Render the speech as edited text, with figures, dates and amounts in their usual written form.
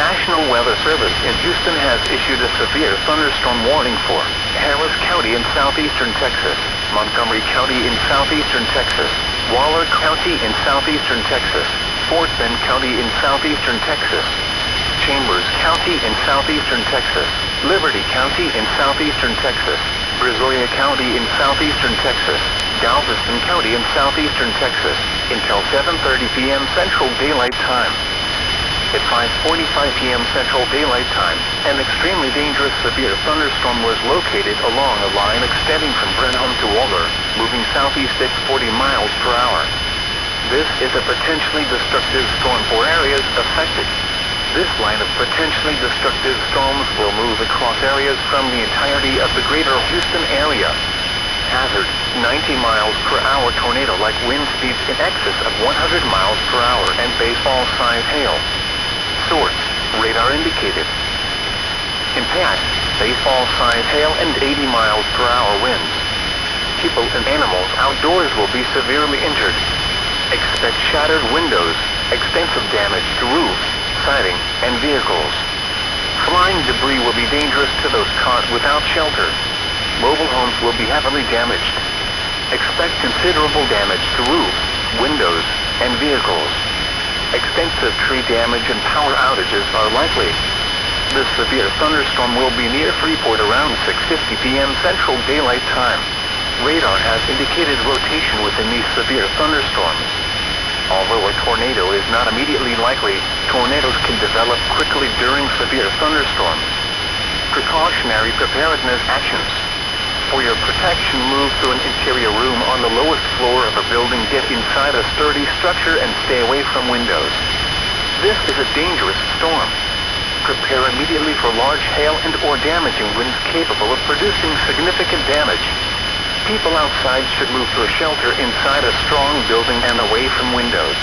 National Weather Service in Houston has issued a severe thunderstorm warning for Harris County in southeastern Texas, Montgomery County in southeastern Texas, Waller County in southeastern Texas, Fort Bend County in southeastern Texas, Chambers County in southeastern Texas, Liberty County in southeastern Texas, Brazoria County in southeastern Texas, Galveston County in southeastern Texas, until 7:30 p.m. Central Daylight Time. At 5:45 p.m. Central Daylight Time, an extremely dangerous severe thunderstorm was located along a line extending from Brenham to Waller, moving southeast at 40 miles per hour. This is a potentially destructive storm for areas affected. This line of potentially destructive storms will move across areas from the entirety of the greater Houston area. Hazard, 90 miles per hour tornado-like wind speeds in excess of 100 miles per hour and baseball-sized hail. Source, radar indicated. Impact, baseball-sized hail and 80 miles per hour winds. People and animals outdoors will be severely injured. Expect shattered windows, extensive damage to roofs, siding, and vehicles. Flying debris will be dangerous to those caught without shelter. Mobile homes will be heavily damaged. Expect considerable damage to roofs, windows, and vehicles. Extensive tree damage and power outages are likely. This severe thunderstorm will be near Freeport around 6:50 p.m. Central Daylight Time. Radar has indicated rotation within these severe thunderstorms. Although a tornado is not immediately likely, tornadoes can develop quickly during severe thunderstorms. Precautionary preparedness actions. For your protection, move to an interior room on the lowest floor of a building. Get inside a sturdy structure and stay away from windows. This is a dangerous storm. Prepare immediately for large hail and or damaging winds capable of producing significant damage. People outside should move to a shelter inside a strong building and away from windows.